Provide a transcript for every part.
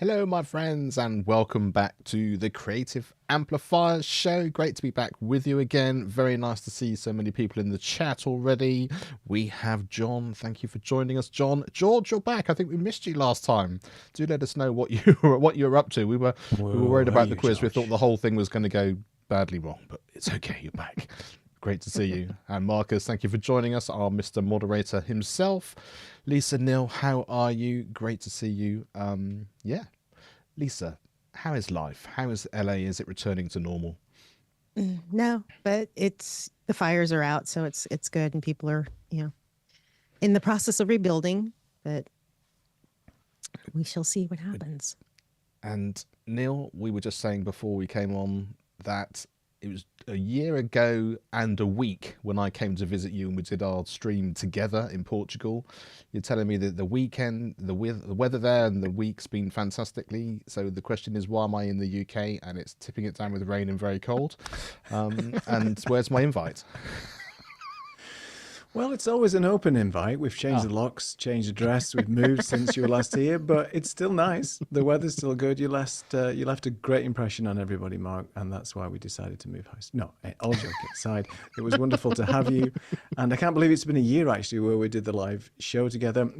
Hello, my friends, and welcome back to the Creative Amplifiers show. Great to be back with you again. Very nice to see so many people in the chat already. We have John. Thank you for joining us, John. George, you're back. I think we missed you last time. Do let us know what you were up to. We were worried about the quiz. We thought the whole thing was going to go badly wrong, but it's okay. You're back. Great to see you. And Marcus, thank you for joining us, our Mr. Moderator himself. Lisa, Neil, how are you? Great to see you. Yeah. Lisa, how is life? How is LA? Is it returning to normal? No, but the fires are out, so it's good, and people are, in the process of rebuilding, but we shall see what happens. And Neil, we were just saying before we came on that it was a year ago and a week when I came to visit you and we did our stream together in Portugal. You're telling me that the weekend, the weather there and the week's been fantastically. So the question is, why am I in the UK and it's tipping it down with rain and very cold? And where's my invite? Well, it's always an open invite. We've changed the locks, changed the dress. We've moved since you were last here, but it's still nice. The weather's still good. You left a great impression on everybody, Mark, and that's why we decided to move house. No, all joking aside, it was wonderful to have you. And I can't believe it's been a year, actually, where we did the live show together.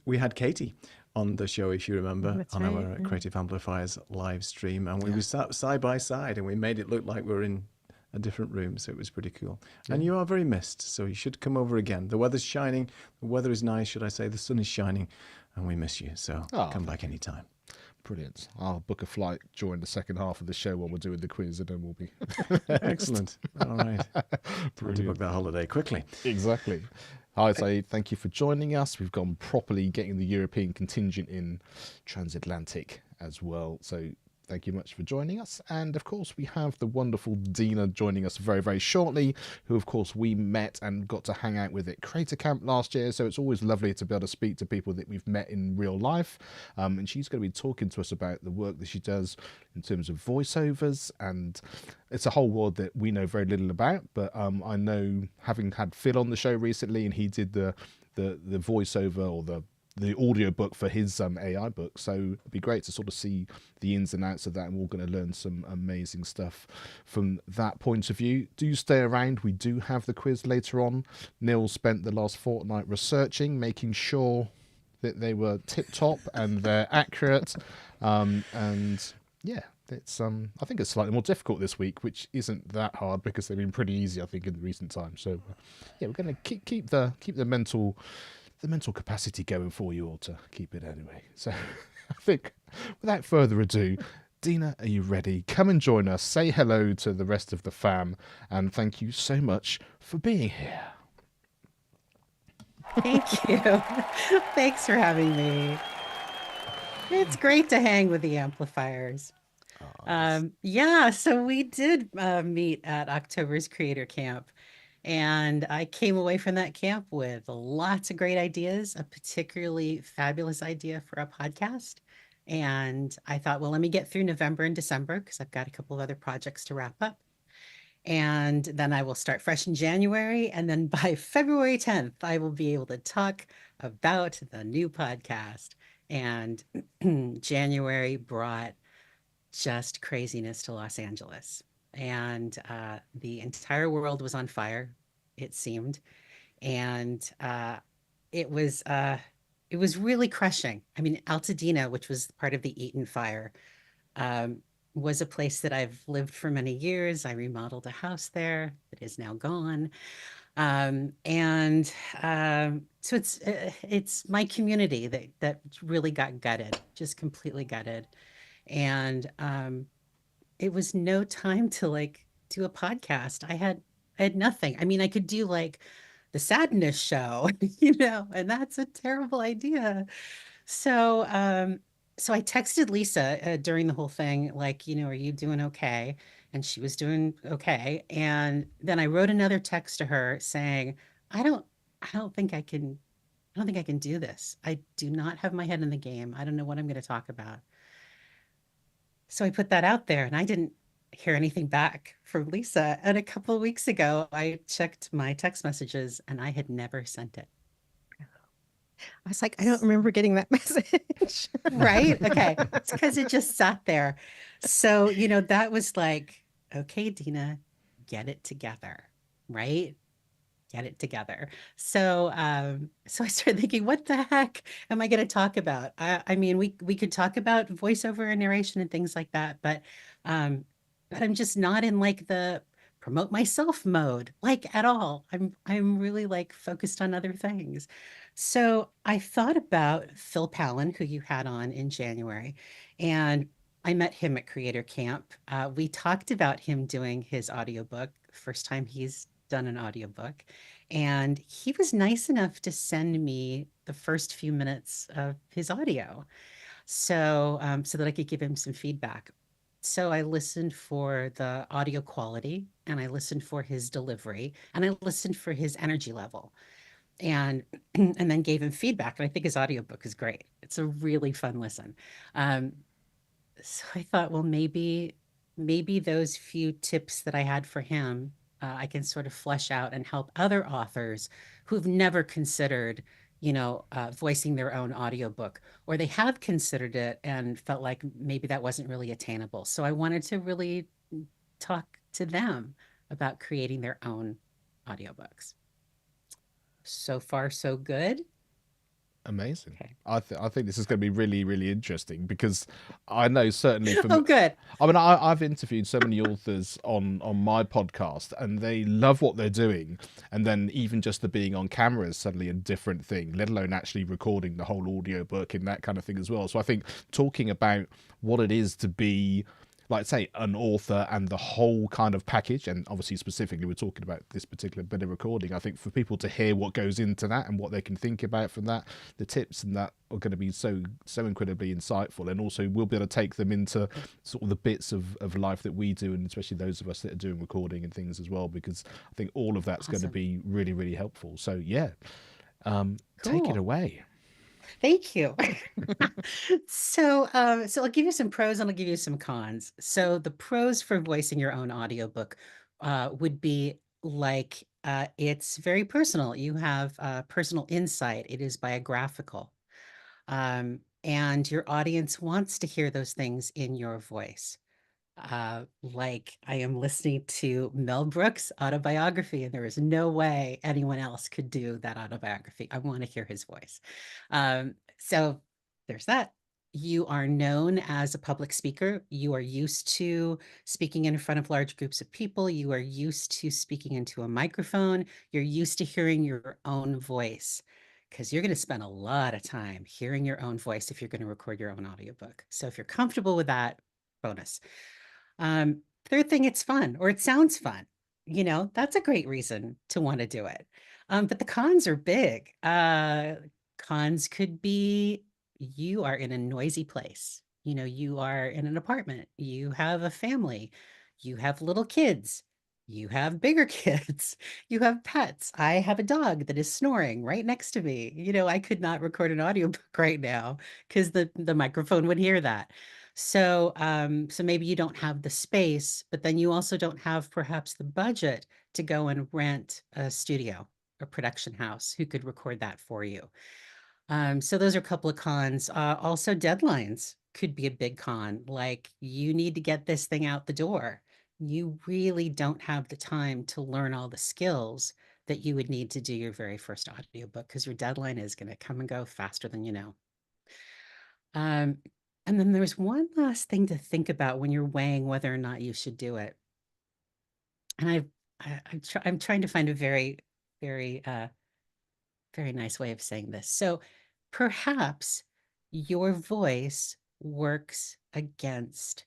We had Katie on the show, if you remember, That's on right, our Creative Amplifiers live stream. And we sat side by side and we made it look like we were in a different room, so it was pretty cool. And you are very missed, so you should come over again. The weather's shining, the weather is nice, should I say. The sun is shining, and we miss you, so come back anytime. Brilliant. I'll book a flight during the second half of the show while we're doing the quiz, and then we'll be excellent. All right. Brilliant. To book that holiday quickly. Exactly. Hi, say thank you for joining us. We've gone properly getting the European contingent in transatlantic as well, so thank you much for joining us. And of course, we have the wonderful Dena joining us very, very shortly, who of course we met and got to hang out with at Creator Camp last year. So it's always lovely to be able to speak to people that we've met in real life. And she's going to be talking to us about the work that she does in terms of voiceovers. And it's a whole world that we know very little about. But I know, having had Phil on the show recently, and he did the voiceover or the audiobook for his AI book, so it'd be great to sort of see the ins and outs of that, and we're going to learn some amazing stuff from that point of view. Do stay around. We do have the quiz later on. Neil spent the last fortnight researching, making sure that they were tip-top and they're accurate, and yeah, it's I think it's slightly more difficult this week, which isn't that hard because they've been pretty easy, I think, in recent times. So yeah, we're going to keep the mental capacity going for you all to keep it anyway. So I think without further ado, Dena, are you ready? Come and join us. Say hello to the rest of the fam, and thank you so much for being here. Thank you. Thanks for having me. It's great to hang with the Amplifiers. Yeah, so we did meet at October's Creator Camp. And I came away from that camp with lots of great ideas, a particularly fabulous idea for a podcast. And I thought, well, let me get through November and December because I've got a couple of other projects to wrap up. And then I will start fresh in January. And then by February 10th, I will be able to talk about the new podcast. And January brought just craziness to Los Angeles. And the entire world was on fire, it seemed. And it was really crushing. I mean, Altadena, which was part of the Eaton fire, was a place that I've lived for many years. I remodeled a house there that is now gone. So it's my community that really got gutted, just completely gutted. And it was no time to do a podcast. I had nothing. I mean, I could do the sadness show, and that's a terrible idea. So, so I texted Lisa during the whole thing, are you doing okay? And she was doing okay. And then I wrote another text to her saying, I don't think I can do this. I do not have my head in the game. I don't know what I'm going to talk about. So I put that out there, and I didn't hear anything back from Lisa. And a couple of weeks ago, I checked my text messages, and I had never sent it. I was like, I don't remember getting that message. Right? Okay. It's because it just sat there. So, that was like, okay, Dena, get it together, right? Get it together. So I started thinking, what the heck am I going to talk about? I mean, we could talk about voiceover and narration and things like that, um, but I'm just not in like the promote myself mode, like at all. I'm really like focused on other things. So I thought about Phil Palin, who you had on in January, and I met him at Creator Camp. We talked about him doing his audiobook, first time he's done an audiobook. And he was nice enough to send me the first few minutes of his audio so that I could give him some feedback. So I listened for the audio quality and I listened for his delivery and I listened for his energy level and and then gave him feedback. And I think his audiobook is great. It's a really fun listen. Um, so I thought, well, maybe those few tips that I had for him, I can sort of flesh out and help other authors who've never considered, voicing their own audiobook, or they have considered it and felt like maybe that wasn't really attainable. So I wanted to really talk to them about creating their own audiobooks. So far, so good. Amazing. Okay. I think this is going to be really, really interesting because I know certainly for Oh, good. I mean, I've interviewed so many authors on my podcast, and they love what they're doing, and then even just the being on camera is suddenly a different thing, let alone actually recording the whole audiobook and that kind of thing as well. So I think talking about what it is to be, like, say, an author and the whole kind of package, and obviously specifically we're talking about this particular bit of recording, I think for people to hear what goes into that and what they can think about from that, the tips and that are going to be so incredibly insightful, and also we'll be able to take them into sort of the bits of life that we do, and especially those of us that are doing recording and things as well, because I think all of that's going to be really, really helpful. So yeah, take it Cool. away. Thank you. So I'll give you some pros and I'll give you some cons. So the pros for voicing your own audiobook would be like it's very personal. You have personal insight. It is biographical. And your audience wants to hear those things in your voice. Like I am listening to Mel Brooks' autobiography, and there is no way anyone else could do that autobiography. I want to hear his voice. So there's that. You are known as a public speaker. You are used to speaking in front of large groups of people. You are used to speaking into a microphone. You're used to hearing your own voice because you're going to spend a lot of time hearing your own voice if you're going to record your own audiobook. So if you're comfortable with that, bonus. Third thing, it's fun or it sounds fun. That's a great reason to want to do it. But the cons are big. Cons could be you are in a noisy place. You are in an apartment, you have a family, you have little kids, you have bigger kids, you have pets. I have a dog that is snoring right next to me. I could not record an audiobook right now because the microphone would hear that. So maybe you don't have the space, but then you also don't have perhaps the budget to go and rent a studio, a production house who could record that for you. So those are a couple of cons. Also, deadlines could be a big con. Like you need to get this thing out the door. You really don't have the time to learn all the skills that you would need to do your very first audiobook because your deadline is going to come and go faster than you know. Um, and then there's one last thing to think about when you're weighing whether or not you should do it. And I'm trying to find a very, very, very nice way of saying this. So perhaps your voice works against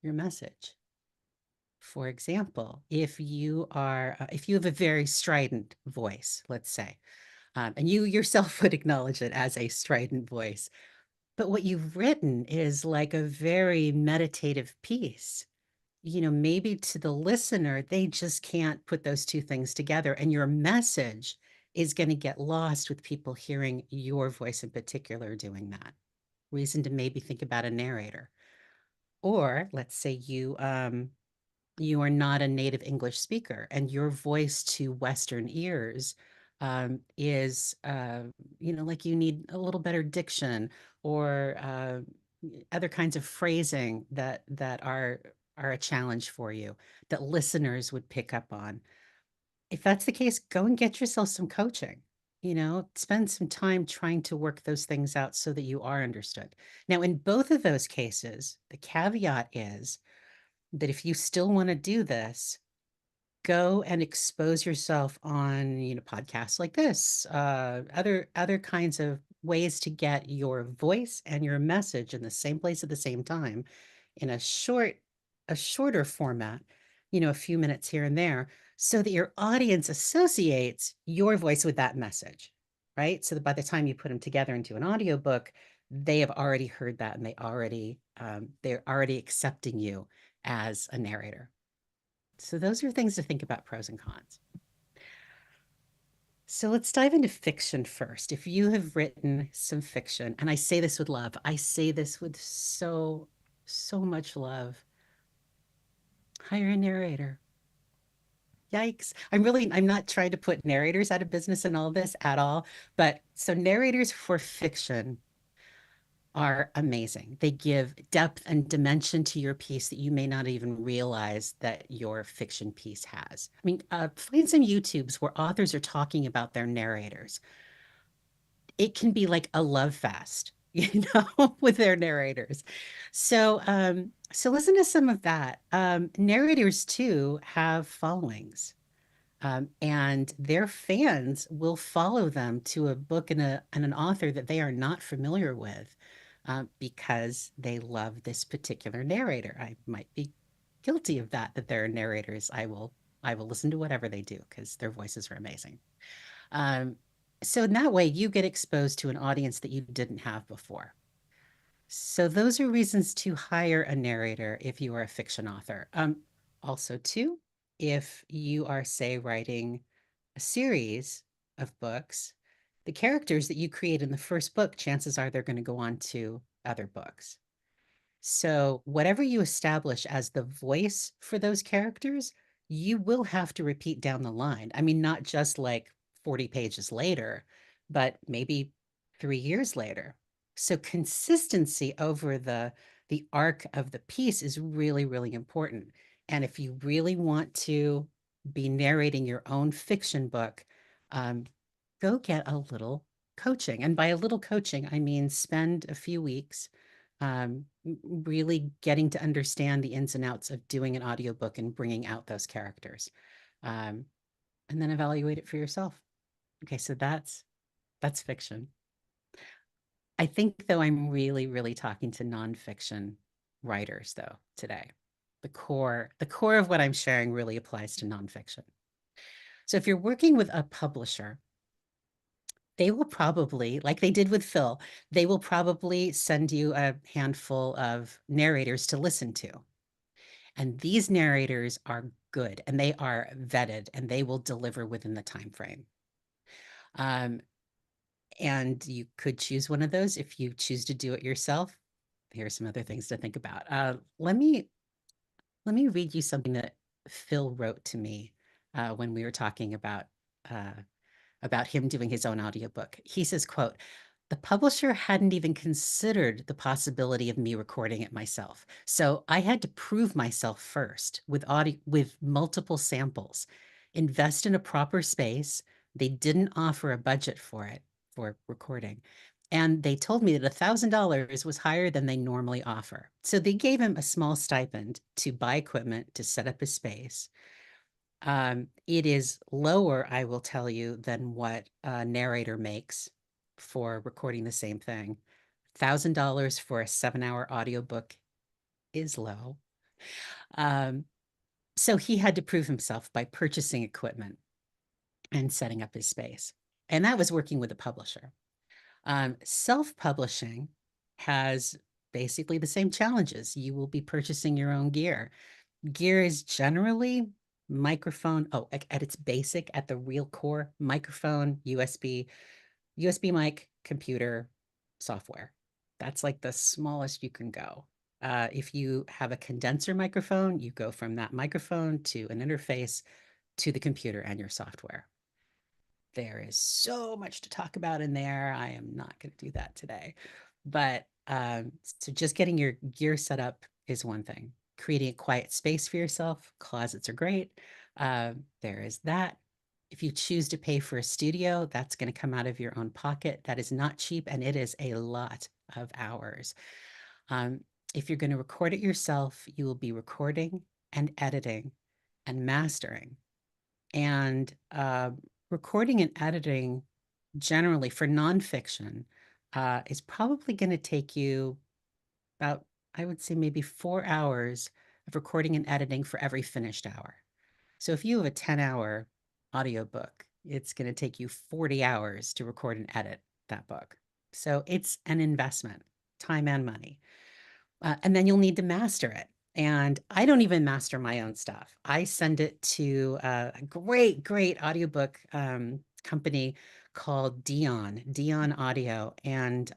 your message. For example, if you have a very strident voice, let's say, and you yourself would acknowledge it as a strident voice, but what you've written is like a very meditative piece. Maybe to the listener, they just can't put those two things together. And your message is going to get lost with people hearing your voice in particular doing that. Reason to maybe think about a narrator. Or let's say you are not a native English speaker and your voice to Western ears is, like you need a little better diction or other kinds of phrasing that are a challenge for you that listeners would pick up on. If that's the case, go and get yourself some coaching. Spend some time trying to work those things out so that you are understood. Now, in both of those cases, the caveat is that if you still want to do this, go and expose yourself on, podcasts like this, other kinds of ways to get your voice and your message in the same place at the same time in a shorter format, a few minutes here and there, so that your audience associates your voice with that message, right? So that by the time you put them together into an audiobook, they have already heard that and they're already accepting you as a narrator. So those are things to think about, pros and cons. So let's dive into fiction first. If you have written some fiction, and I say this with love, I say this with so much love, hire a narrator. Yikes. I'm not trying to put narrators out of business in all this at all, but so narrators for fiction are amazing. They give depth and dimension to your piece that you may not even realize that your fiction piece has. I mean, find some YouTubes where authors are talking about their narrators. It can be like a love fest, with their narrators. So, so listen to some of that. Narrators too have followings. And their fans will follow them to a book and an author that they are not familiar with, because they love this particular narrator. I might be guilty of that there are narrators. I will listen to whatever they do because their voices are amazing. So in that way, you get exposed to an audience that you didn't have before. So those are reasons to hire a narrator if you are a fiction author. Also, too, if you are, say, writing a series of books, the characters that you create in the first book, chances are they're going to go on to other books. So whatever you establish as the voice for those characters, you will have to repeat down the line. I mean, not just like 40 pages later, but maybe 3 years later. So consistency over the arc of the piece is really, really important. And if you really want to be narrating your own fiction book, go get a little coaching. And by a little coaching, I mean spend a few weeks really getting to understand the ins and outs of doing an audiobook and bringing out those characters. And then evaluate it for yourself. Okay, so that's fiction. I think, though, I'm really, really talking to nonfiction writers, though, today. The core of what I'm sharing really applies to nonfiction. So if you're working with a publisher, they will probably, like they did with Phil, they will probably send you a handful of narrators to listen to. And these narrators are good and they are vetted and they will deliver within the time frame. And you could choose one of those. If you choose to do it yourself, here are some other things to think about. Let me read you something that Phil wrote to me when we were talking about him doing his own audiobook. He says, quote, "The publisher hadn't even considered the possibility of me recording it myself. So I had to prove myself first with multiple samples, invest in a proper space. They didn't offer a budget for recording. And they told me that $1,000 was higher than they normally offer. So they gave him a small stipend to buy equipment to set up his space. It is lower, I will tell you, than what a narrator makes for recording the same thing. $1,000 for a 7-hour audiobook is low. So he had to prove himself by purchasing equipment and setting up his space. And that was working with a publisher. Self-publishing has basically the same challenges. You will be purchasing your own gear. Gear is generally microphone, at its basic, at the real core, microphone, USB mic, computer, software. That's like the smallest you can go. If you have a condenser microphone, you go from that microphone to an interface to the computer and your software. There is so much to talk about in there. I am not going to do that today. But so just getting your gear set up is one thing. Creating a quiet space for yourself. Closets are great. There is that. If you choose to pay for a studio, that's going to come out of your own pocket. That is not cheap, and it is a lot of hours. If you're going to record it yourself, you will be recording and editing and mastering. And recording and editing generally for nonfiction is probably going to take you about, I would say, maybe 4 hours of recording and editing for every finished hour. So if you have a 10-hour audiobook, it's going to take you 40 hours to record and edit that book. So it's an investment, time and money. And then you'll need to master it. And I don't even master my own stuff. I send it to a great audiobook company called Deon Audio. And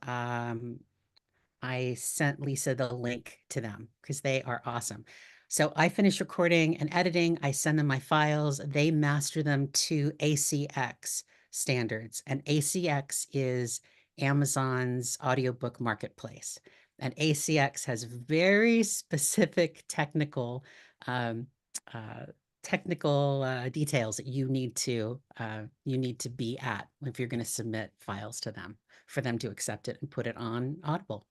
I sent Lisa the link to them because they are awesome. So I finish recording and editing. I send them my files. They master them to ACX standards. And ACX is Amazon's audiobook marketplace. And ACX has very specific technical details that you need to be at if you're going to submit files to them for them to accept it and put it on Audible.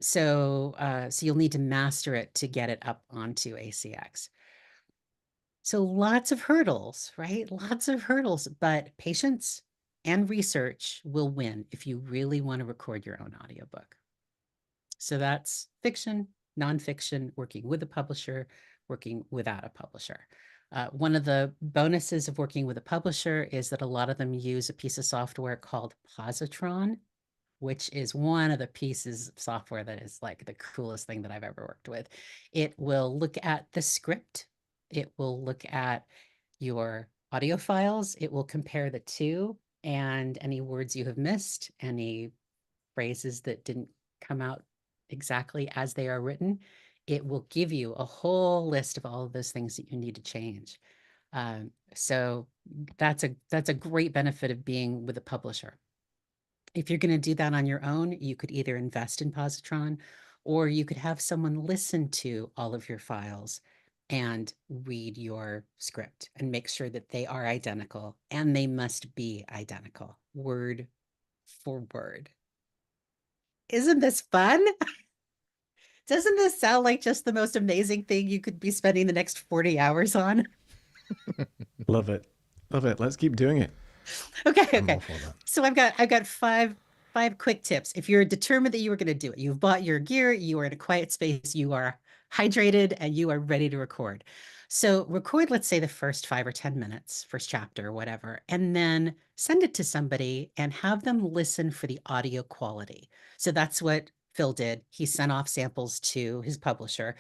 So you'll need to master it to get it up onto ACX. So lots of hurdles, right? Lots of hurdles, but patience and research will win if you really want to record your own audiobook. So that's fiction, nonfiction, working with a publisher, working without a publisher. One of the bonuses of working with a publisher is that a lot of them use a piece of software called Pozotron, which is one of the pieces of software that is like the coolest thing that I've ever worked with. It will look at the script. It will look at your audio files. It will compare the two and any words you have missed, any phrases that didn't come out exactly as they are written. It will give you a whole list of all of those things that you need to change. So that's a great benefit of being with a publisher. If you're going to do that on your own, you could either invest in Pozotron or you could have someone listen to all of your files and read your script and make sure that they are identical, and they must be identical, word for word. Isn't this fun? Doesn't this sound like just the most amazing thing you could be spending the next 40 hours on? Love it. Love it. Let's keep doing it. Okay. I'm all for that. So I've got five quick tips. If you're determined that you are going to do it, you've bought your gear, you are in a quiet space, you are hydrated, and you are ready to record. So record, let's say, the first 5 or 10 minutes, first chapter, whatever, and then send it to somebody and have them listen for the audio quality. So that's what Phil did. He sent off samples to his publisher.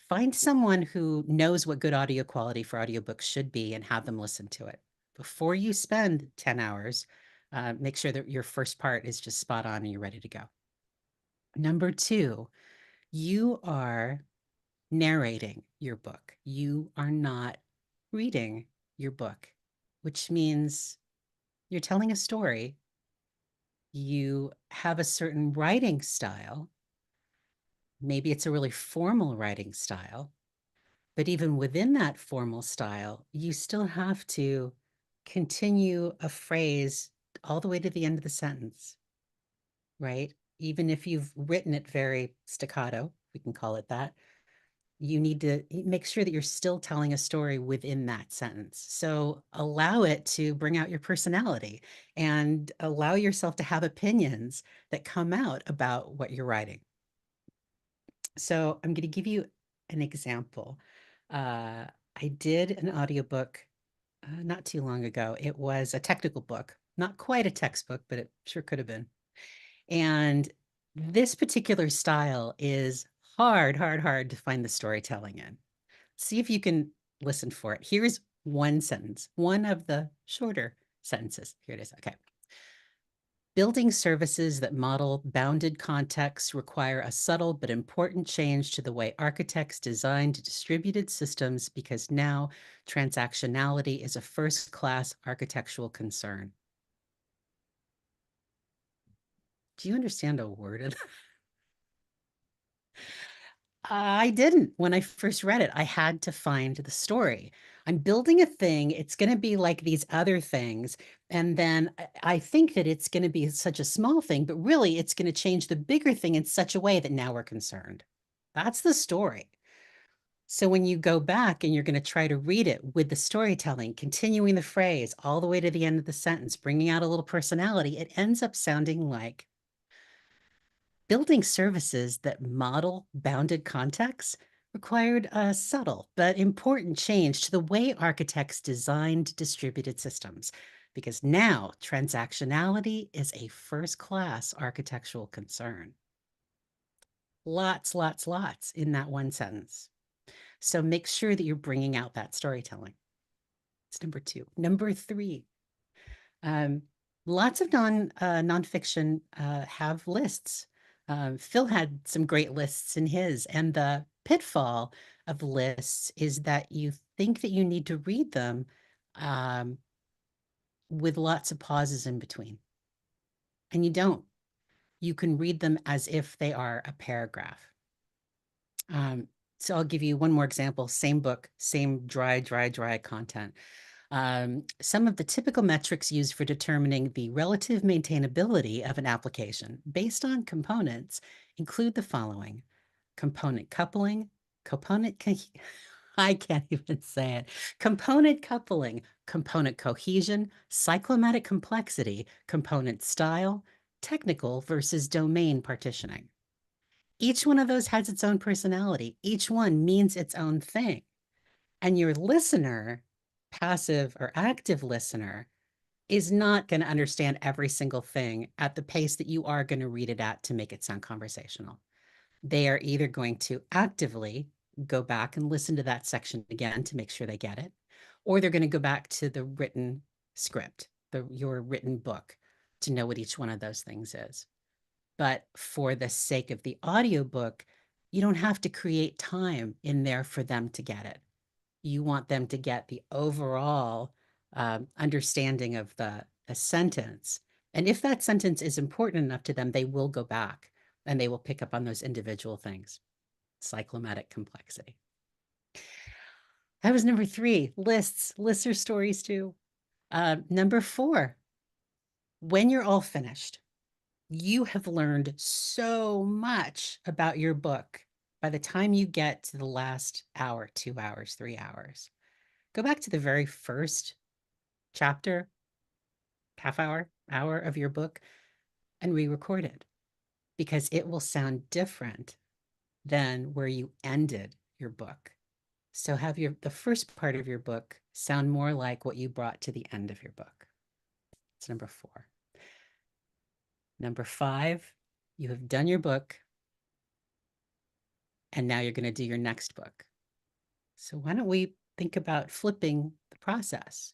Find someone who knows what good audio quality for audiobooks should be and have them listen to it. Before you spend 10 hours, make sure that your first part is just spot on and you're ready to go. Number 2, you are narrating your book. You are not reading your book, which means you're telling a story. You have a certain writing style. Maybe it's a really formal writing style, but even within that formal style, you still have to continue a phrase all the way to the end of the sentence, right? Even if you've written it very staccato, we can call it that, you need to make sure that you're still telling a story within that sentence. So allow it to bring out your personality and allow yourself to have opinions that come out about what you're writing. So I'm going to give you an example. I did an audiobook not too long ago. It was a technical book, not quite a textbook, but it sure could have been. And this particular style is hard to find the storytelling in. See if you can listen for it. Here's one sentence, one of the shorter sentences. Here it is. Okay. Building services that model bounded contexts require a subtle but important change to the way architects designed distributed systems because now transactionality is a first-class architectural concern. Do you understand a word of that? I didn't when I first read it. I had to find the story. I'm building a thing. It's going to be like these other things. And then I think that it's going to be such a small thing, but really it's going to change the bigger thing in such a way that now we're concerned. That's the story. So when you go back and you're going to try to read it with the storytelling, continuing the phrase all the way to the end of the sentence, bringing out a little personality, it ends up sounding like building services that model bounded contexts required a subtle but important change to the way architects designed distributed systems, because now transactionality is a first-class architectural concern. Lots, lots, lots in that one sentence. So make sure that you're bringing out that storytelling. It's number 2. Number 3, lots of nonfiction have lists. Phil had some great lists in his, and the pitfall of lists is that you think that you need to read them with lots of pauses in between. And you don't. You can read them as if they are a paragraph. So I'll give you one more example. Same book, same dry content. Some of the typical metrics used for determining the relative maintainability of an application based on components include the following: component coupling, I can't even say it, component coupling, component cohesion, cyclomatic complexity, component style, technical versus domain partitioning. Each one of those has its own personality. Each one means its own thing. And your listener, passive or active listener, is not going to understand every single thing at the pace that you are going to read it at to make it sound conversational. They are either going to actively go back and listen to that section again to make sure they get it, or they're going to go back to the written script, your written book, to know what each one of those things is. But for the sake of the audiobook, you don't have to create time in there for them to get it. You want them to get the overall understanding of the sentence. And if that sentence is important enough to them, they will go back and they will pick up on those individual things. Cyclomatic complexity. That was number 3, lists. Lists are stories too. Number 4, when you're all finished, you have learned so much about your book by the time you get to the last hour, 2 hours, 3 hours. Go back to the very first chapter, half hour of your book, and re-record it, because it will sound different than where you ended your book. So have the first part of your book sound more like what you brought to the end of your book. It's number 4. Number 5, you have done your book, and now you're going to do your next book. So why don't we think about flipping the process?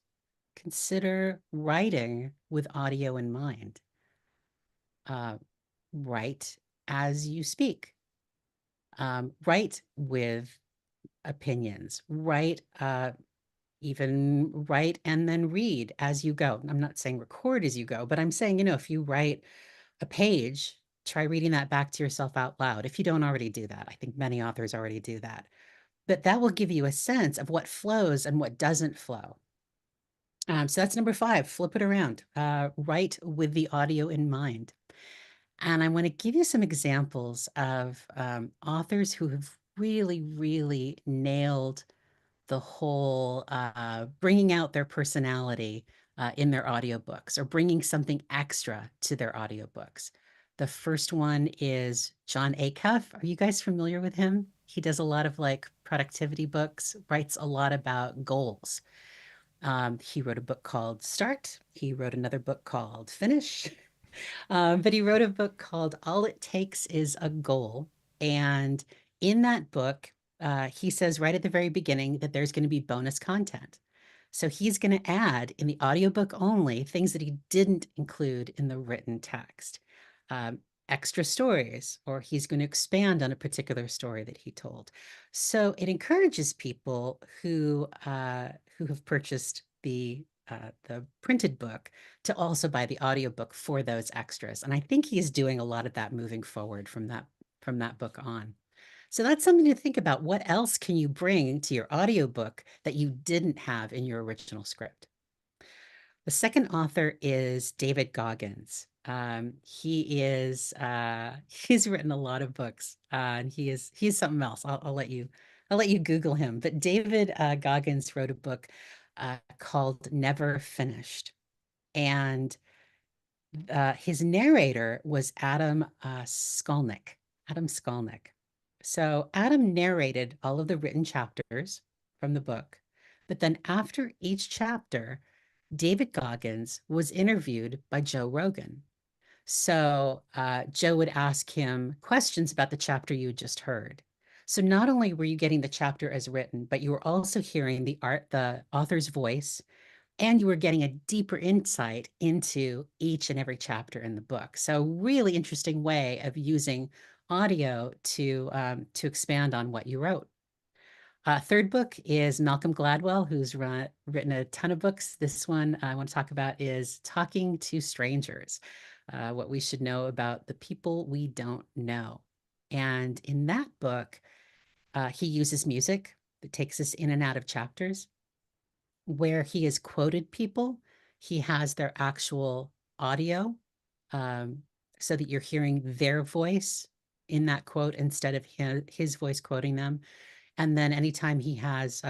Consider writing with audio in mind. Write as you speak. Write with opinions. Even write and then read as you go. I'm not saying record as you go, but I'm saying, if you write a page, try reading that back to yourself out loud. If you don't already do that, I think many authors already do that. But that will give you a sense of what flows and what doesn't flow. So that's number 5, flip it around. Write with the audio in mind. And I want to give you some examples of authors who have really, really nailed the whole bringing out their personality in their audiobooks, or bringing something extra to their audiobooks. The first one is Jon Acuff. Are you guys familiar with him? He does a lot of productivity books, writes a lot about goals. He wrote a book called Start. He wrote another book called Finish. But he wrote a book called All It Takes Is a Goal. And in that book, he says right at the very beginning that there's going to be bonus content. So he's going to add in the audiobook only things that he didn't include in the written text, extra stories, or he's going to expand on a particular story that he told. So it encourages people who have purchased the printed book to also buy the audiobook for those extras. And I think he's doing a lot of that moving forward from that book on. So that's something to think about. What else can you bring to your audiobook that you didn't have in your original script? The second author is David Goggins. He's written a lot of books, and he's something else. I'll let you Google him. But David Goggins wrote a book called Never Finished, and his narrator was Adam Skolnick. Adam Skolnick. So Adam narrated all of the written chapters from the book, but then after each chapter, David Goggins was interviewed by Joe Rogan. So Joe would ask him questions about the chapter you just heard. So not only were you getting the chapter as written, but you were also hearing the author's voice, and you were getting a deeper insight into each and every chapter in the book. So really interesting way of using audio to expand on what you wrote. Third book is Malcolm Gladwell, who's written a ton of books. This one I want to talk about is Talking to Strangers, what we should know about the people we don't know. And in that book, he uses music that takes us in and out of chapters. Where he has quoted people, he has their actual audio, so that you're hearing their voice in that quote instead of his voice quoting them. And then anytime he has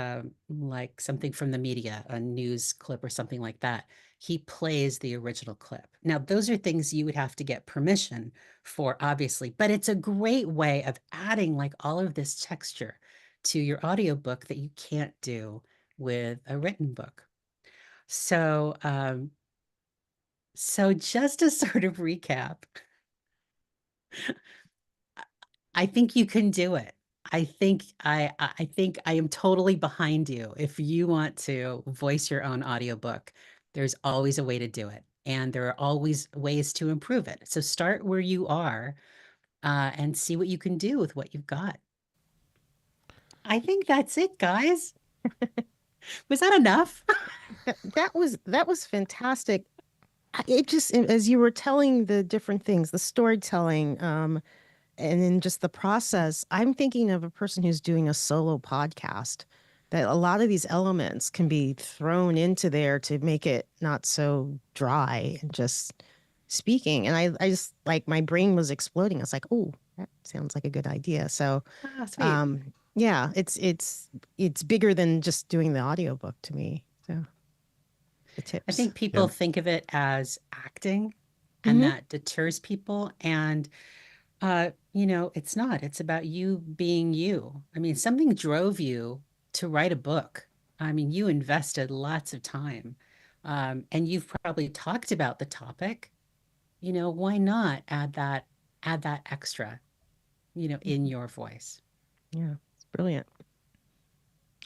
like something from the media, a news clip or something like that, he plays the original clip. Now, those are things you would have to get permission for, obviously, but it's a great way of adding like all of this texture to your audiobook that you can't do with a written book. So, so just to sort of recap, I think you can do it. I think I am totally behind you. If you want to voice your own audiobook, there's always a way to do it. And there are always ways to improve it. So start where you are and see what you can do with what you've got. I think that's it, guys. Was that enough? That was fantastic. It just, as you were telling the different things, the storytelling, and then just the process, I'm thinking of a person who's doing a solo podcast, that a lot of these elements can be thrown into there to make it not so dry and just speaking. And I just, like, my brain was exploding. I was like, oh, that sounds like a good idea. So Sweet. yeah, it's bigger than just doing the audiobook to me. So the tips. I think people think of it as acting, and that deters people. And it's not. It's about you being you. I mean, something drove you to write a book. I mean, you invested lots of time, and you've probably talked about the topic. Why not add that extra, in your voice? Yeah, it's brilliant.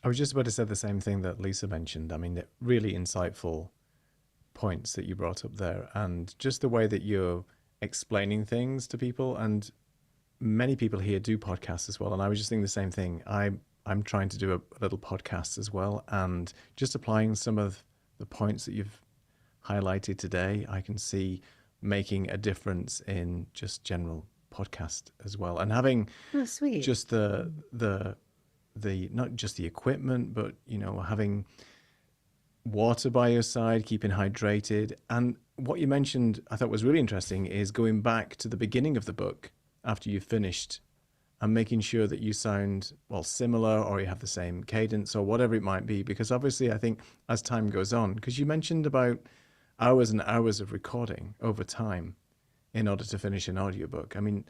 I was just about to say the same thing that Lisa mentioned. I mean, really insightful points that you brought up there, and just the way that you're explaining things to people. And many people here do podcasts as well, and I was just thinking the same thing. I'm trying to do a little podcast as well, and just applying some of the points that you've highlighted today, I can see making a difference in just general podcast as well. And having sweet. Just the not just the equipment, but having water by your side, keeping hydrated. And what you mentioned I thought was really interesting is going back to the beginning of the book after you've finished and making sure that you sound similar, or you have the same cadence or whatever it might be. Because obviously I think as time goes on, because you mentioned about hours and hours of recording over time in order to finish an audiobook. I mean,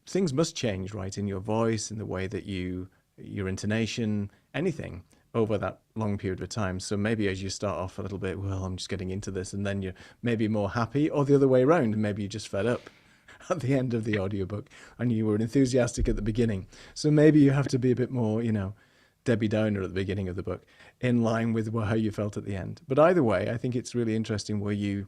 things must change, right, in your voice, in the way that your intonation, anything over that long period of time. So maybe as you start off a little bit, I'm just getting into this, and then you're maybe more happy, or the other way around, maybe you're just fed up at the end of the audiobook and you were enthusiastic at the beginning. So maybe you have to be a bit more, Debbie Downer at the beginning of the book, in line with how you felt at the end. But either way, I think it's really interesting where you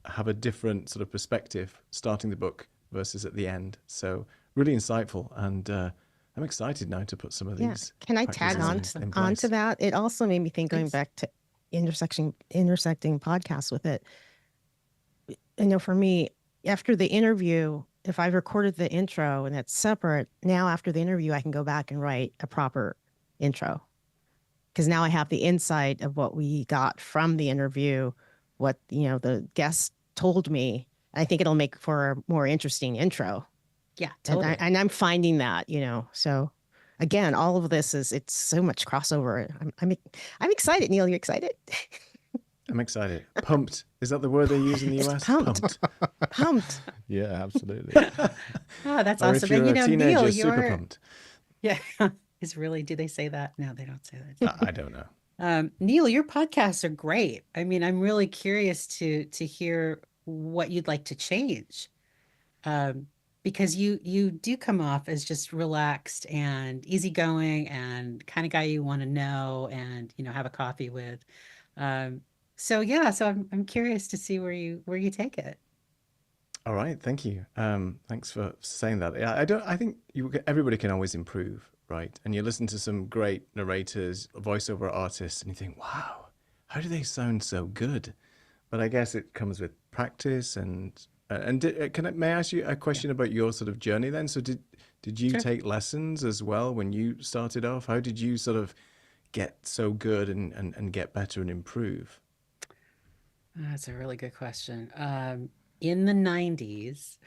have a different sort of perspective starting the book versus at the end. So really insightful, and I'm excited now to put some of Yeah. these. Can I tag practices on in onto place. that? It also made me think, going Please. back to intersecting podcasts with it. I know for me, after the interview, if I recorded the intro and it's separate, now after the interview, I can go back and write a proper intro. Because now I have the insight of what we got from the interview, what, the guest told me. I think it'll make for a more interesting intro. Yeah, And, totally. and I'm finding that, so again, all of this it's so much crossover. I'm excited. Neil, you excited? I'm excited. Pumped. Is that the word they use in the It's US? pumped. Pumped. Yeah, absolutely. Oh, that's Or awesome. if you're And a teenager, Neil, super you're pumped. yeah. Do they say that? No, they don't say that. I don't know. Neil, your podcasts are great. I mean, I'm really curious to hear what you'd like to change. Because you do come off as just relaxed and easygoing and kind of guy you want to know and have a coffee with. So yeah, so I'm curious to see where you take it. All right, thank you. Thanks for saying that. Yeah, I think everybody can always improve, right? And you listen to some great narrators, voiceover artists, and you think, wow, how do they sound so good? But I guess it comes with practice. And may I ask you a question about your sort of journey then? So did you Sure. take lessons as well when you started off? How did you sort of get so good and get better and improve? That's a really good question. In the 90s,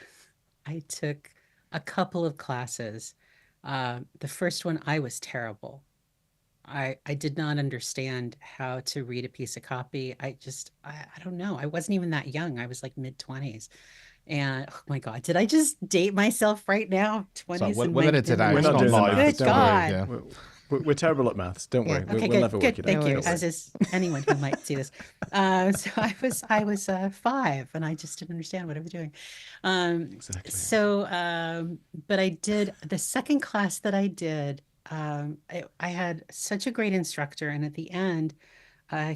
I took a couple of classes. The first one, I was terrible. I did not understand how to read a piece of copy. I don't know. I wasn't even that young. I was like mid-20s. And oh my God, did I just date myself right now? 20s and we'll edit it out. We're It's not not doing the live. maths, Good don't worry. God. Yeah. We're terrible at maths. Don't worry. Okay, We'll never work good. it Thank out. you. Don't As worry. is anyone who might see this. So I was 5 and I just didn't understand what I was doing. Exactly. So, but I did the second class that I did. I had such a great instructor, and at the end,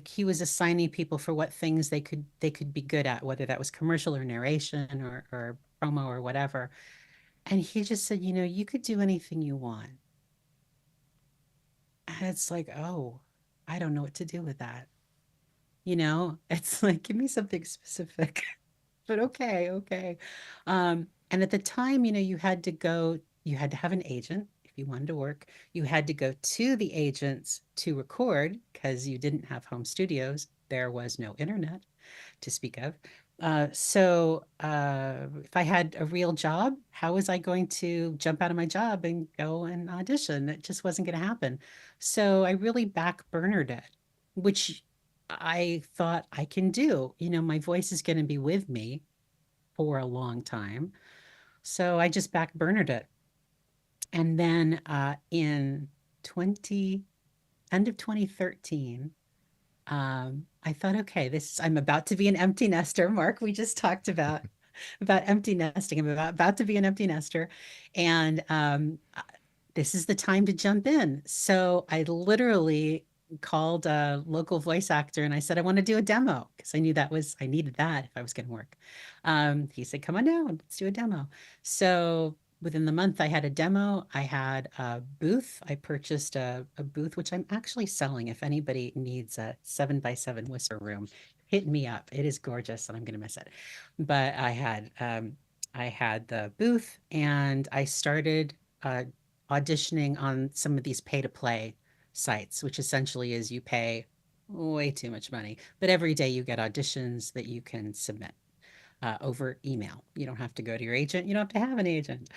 he was assigning people for what things they could be good at, whether that was commercial or narration or promo or whatever. And he just said, you could do anything you want. And it's like, oh, I don't know what to do with that. It's like, give me something specific. But okay. And at the time, you had to have an agent if you wanted to work. You had to go to the agents to record because you didn't have home studios. There was no internet to speak of. So if I had a real job, how was I going to jump out of my job and go and audition? It just wasn't going to happen. So I really backburnered it, which I thought I can do. My voice is going to be with me for a long time. So I just backburnered it. And then in end of 2013, I thought, okay, I'm about to be an empty nester. Mark, we just talked about empty nesting. I'm about to be an empty nester. And this is the time to jump in. So I literally called a local voice actor and I said, I want to do a demo because I knew I needed that if I was going to work. He said, come on down, let's do a demo. So within the month, I had a demo. I had a booth. I purchased a booth, which I'm actually selling. If anybody needs a 7x7 whisper room, hit me up. It is gorgeous and I'm going to miss it. But I had the booth and I started auditioning on some of these pay-to-play sites, which essentially is you pay way too much money, but every day you get auditions that you can submit over email. You don't have to go to your agent. You don't have to have an agent.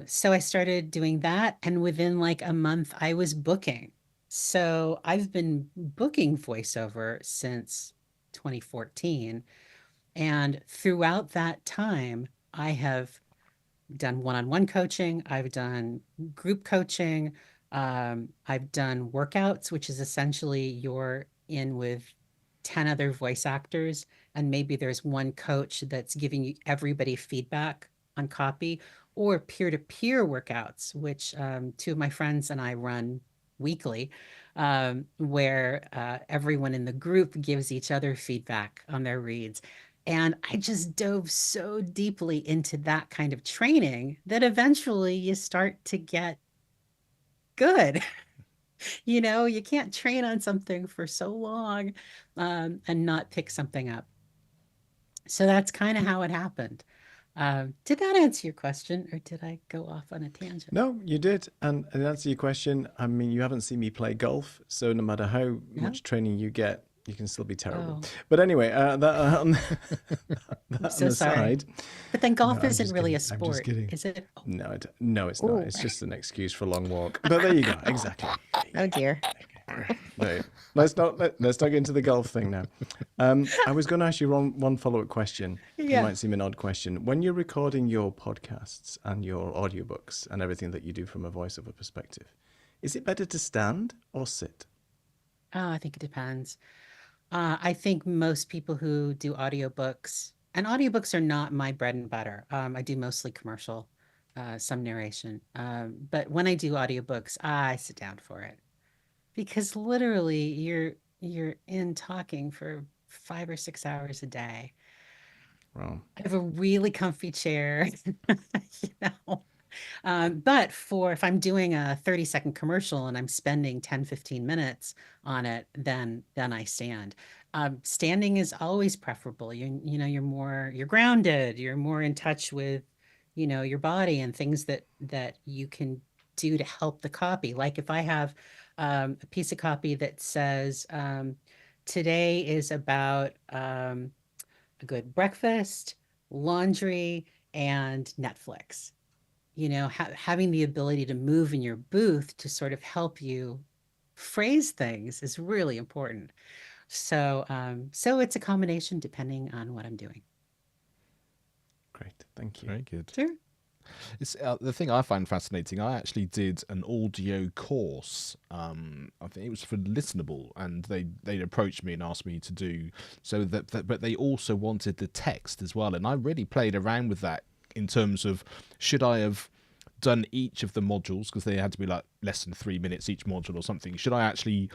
So I started doing that. And within like a month, I was booking. So I've been booking voiceover since 2014. And throughout that time, I have done one-on-one coaching. I've done group coaching. I've done workouts, which is essentially you're in with 10 other voice actors, and maybe there's one coach that's giving you everybody feedback on copy, or peer-to-peer workouts, which 2 of my friends and I run weekly, where everyone in the group gives each other feedback on their reads. And I just dove so deeply into that kind of training that eventually you start to get good. You can't train on something for so long and not pick something up. So that's kind of how it happened. Did that answer your question, or did I go off on a tangent? No, you did. And to answer your question, I mean, you haven't seen me play golf, so no matter how No? much training you get, you can still be terrible. Oh, But anyway, that on I'm that so on the sorry. side. But then No, golf I'm isn't just really kidding. a I'm just sport, kidding. is it? Oh, No, it's not. Ooh. It's just an excuse for a long walk. But there you go. Exactly. Oh dear. Right. Let's not get into the golf thing now. I was going to ask you one follow-up question. It yeah. might seem an odd question. When you're recording your podcasts and your audiobooks and everything that you do from a voiceover perspective, is it better to stand or sit? Oh, I think it depends. I think most people who do audiobooks, and audiobooks are not my bread and butter. I do mostly commercial, some narration. But when I do audiobooks, I sit down for it because literally you're in talking for 5 or 6 hours a day. Well, I have a really comfy chair, you know. But for if I'm doing a 30-second commercial and I'm spending 10, 15 minutes on it, then I stand. Standing is always preferable. You're grounded, you're more in touch with, your body and things that you can do to help the copy. Like if I have a piece of copy that says, today is about a good breakfast, laundry, and Netflix. Having the ability to move in your booth to sort of help you phrase things is really important. So it's a combination depending on what I'm doing. great. Thank you. Very good. Sure. It's the thing I find fascinating. I actually did an audio course. I think it was for Listenable, and they approached me and asked me to do so but they also wanted the text as well, and I really played around with that in terms of should I have done each of the modules, because they had to be like less than 3 minutes each module or something. Should I actually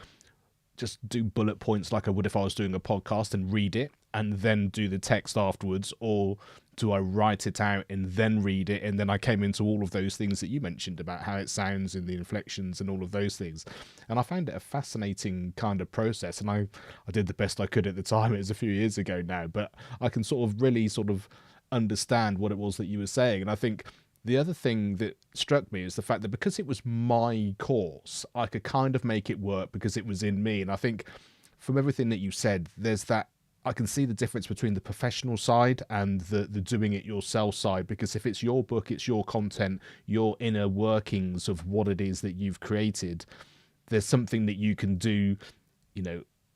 just do bullet points like I would if I was doing a podcast and read it and then do the text afterwards, or do I write it out and then read it? And then I came into all of those things that you mentioned about how it sounds and the inflections and all of those things. And I found it a fascinating kind of process. And I did the best I could at the time. It was a few years ago now, but I can sort of really sort of understand what it was that you were saying. And I think the other thing that struck me is the fact that because it was my course, I could kind of make it work because it was in me. And I think from everything that you said, there's that, I can see the difference between the professional side and the doing it yourself side, because if it's your book, it's your content, your inner workings of what it is that you've created, there's something that you can do,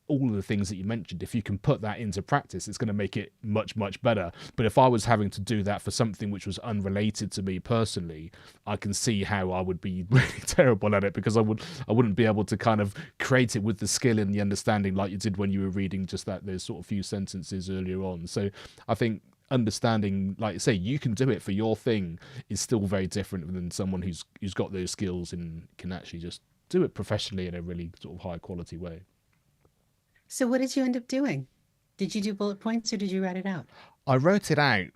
all of the things that you mentioned. If you can put that into practice, it's going to make it much, much better. But if I was having to do that for something which was unrelated to me personally, I can see how I would be really terrible at it, because I wouldn't be able to kind of create it with the skill and the understanding like you did when you were reading just those sort of few sentences earlier on. So I think understanding, like you say, you can do it for your thing is still very different than someone who's got those skills and can actually just do it professionally in a really sort of high quality way. So what did you end up doing? Did you do bullet points or did you write it out? I wrote it out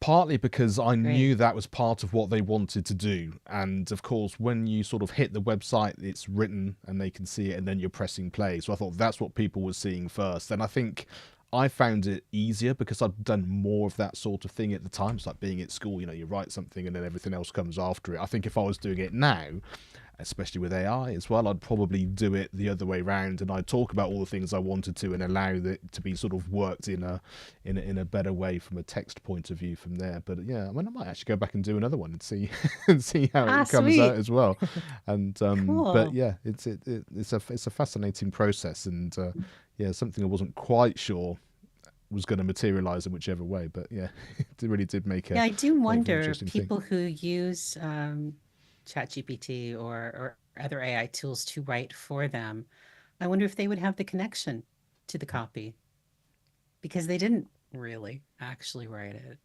partly because I knew Great. that was part of what they wanted to do. And of course, when you sort of hit the website, it's written and they can see it, and then you're pressing play. So I thought that's what people were seeing first. And I think I found it easier because I'd done more of that sort of thing at the time. It's like being at school, you write something and then everything else comes after it. I think if I was doing it now, especially with AI as well, I'd probably do it the other way around, and I'd talk about all the things I wanted to and allow it to be sort of worked in a better way from a text point of view from there. But yeah, I might actually go back and do another one and see how it comes Sweet. out as well. And Cool. but yeah, it's a fascinating process, and yeah, something I wasn't quite sure was going to materialize in whichever way. But yeah, it really did make Yeah, I do an wonder interesting thing. people who use ChatGPT or other AI tools to write for them. I wonder if they would have the connection to the copy, because they didn't really actually write it.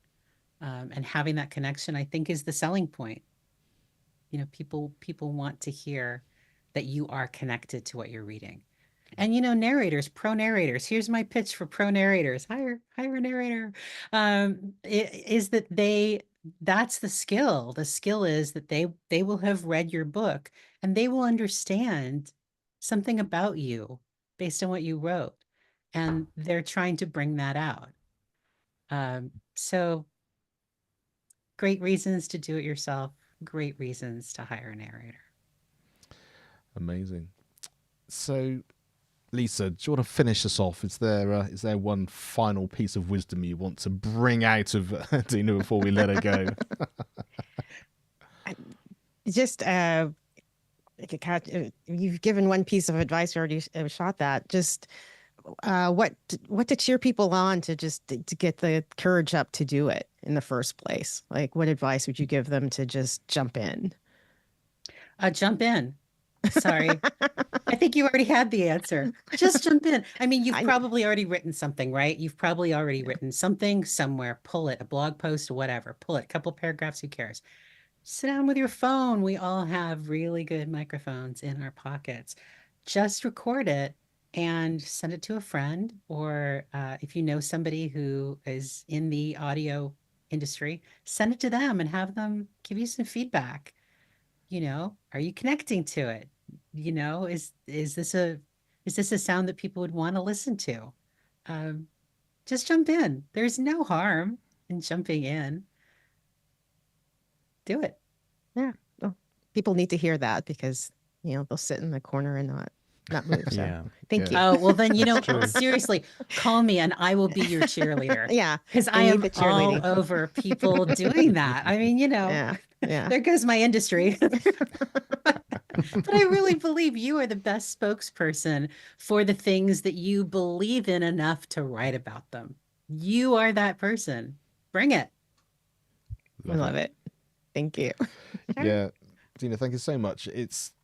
And having that connection, I think, is the selling point. People want to hear that you are connected to what you're reading. And narrators, pro narrators. Here's my pitch for pro narrators. Hire a narrator. Is that that's the skill. The skill is that they will have read your book and they will understand something about you based on what you wrote. And they're trying to bring that out. So great reasons to do it yourself. Great reasons to hire a narrator. Amazing. So, Lisa, do you want to finish us off? Is there one final piece of wisdom you want to bring out of Dena before we let her go? Just you've given one piece of advice. You already shot that. Just what to cheer people on to get the courage up to do it in the first place. Like, what advice would you give them to just jump in? Jump in. Sorry. I think you already had the answer. Just jump in. I mean, you've probably already written something, right? You've probably already written something somewhere. Pull it, a blog post or whatever. Pull it, a couple paragraphs, who cares? Sit down with your phone. We all have really good microphones in our pockets. Just record it and send it to a friend. Or if you know somebody who is in the audio industry, send it to them and have them give you some feedback. Are you connecting to it? Is this a sound that people would want to listen to? Just jump in. There's no harm in jumping in. Do it. Yeah. Well, people need to hear that because, they'll sit in the corner and not move. So Yeah. thank you. Oh, well then, seriously, call me and I will be your cheerleader. Yeah. Because I am all over people doing that. I mean, Yeah. there goes my industry. But I really believe you are the best spokesperson for the things that you believe in enough to write about them. You are that person. Bring it. I love it. Thank you. Yeah, Dena, thank you so much.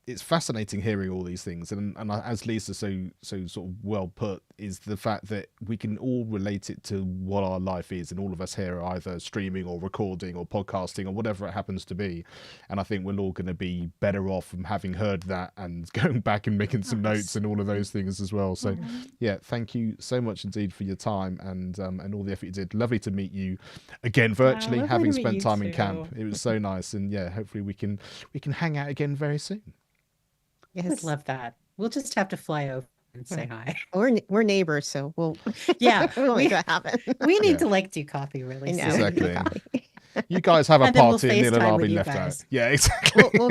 It's fascinating hearing all these things, and as Lisa so sort of well put, is the fact that we can all relate it to what our life is, and all of us here are either streaming or recording or podcasting or whatever it happens to be. And I think we're all going to be better off from having heard that and going back and making some notes and all of those things as well. So yeah, thank you so much indeed for your time and all the effort you did. Lovely to meet you again virtually, having spent time in camp. It was so nice, and yeah, hopefully we can hang out again very soon. Yes. I would love that. We'll just have to fly over and say hi. We're neighbors, so we'll we'll make that happen. We need to do coffee really soon. Exactly. You guys have a party and Neil and I'll be left out. Yeah, exactly. We'll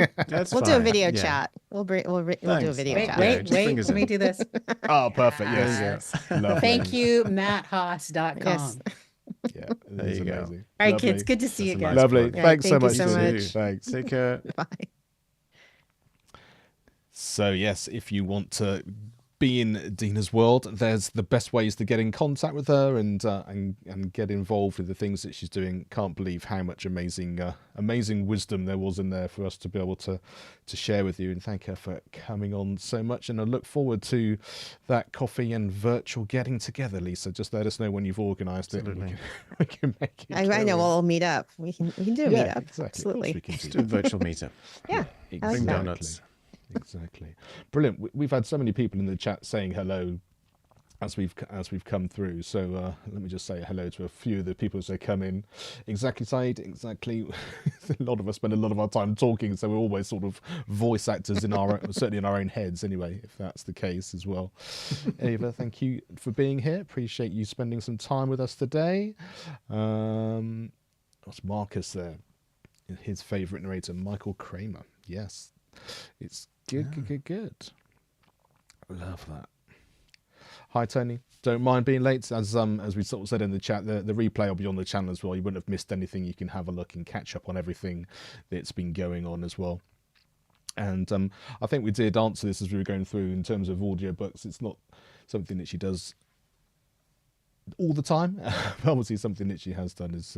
do a video chat. We'll do a video chat. Wait, let me do this. Oh, perfect. Yes. ThankYouMattHaas.com. Yes. Yeah, there you go. All right, kids, good to see you again. Lovely. Yeah, Thanks so thank you much. so much. Thanks. Take care. Bye. So yes, if you want to be in Dena's world, there's the best ways to get in contact with her and get involved with the things that she's doing. Can't believe how much amazing wisdom there was in there for us to be able to share with you, and thank her for coming on so much. And I look forward to that coffee and virtual getting together. Lisa, just let us know when you've organised it. We can make it. I know we'll meet up. We can do a meetup. Exactly. Absolutely. We can Do a virtual meetup. Yeah. Bring donuts. Exactly. Brilliant. We've had so many people in the chat saying hello as we've come through. So let me just say hello to a few of the people as they come in. Exactly, Said. Exactly. A lot of us spend a lot of our time talking, so we're always sort of voice actors certainly in our own heads anyway, if that's the case as well. Ava, thank you for being here. Appreciate you spending some time with us today. What's Marcus there? His favourite narrator, Michael Kramer. Yes. It's good. I love that. Hi, Tony. Don't mind being late. As we sort of said in the chat, the replay will be on the channel as well. You wouldn't have missed anything. You can have a look and catch up on everything that's been going on as well. And I think we did answer this as we were going through in terms of audiobooks. It's not something that she does all the time. Obviously something that she has done as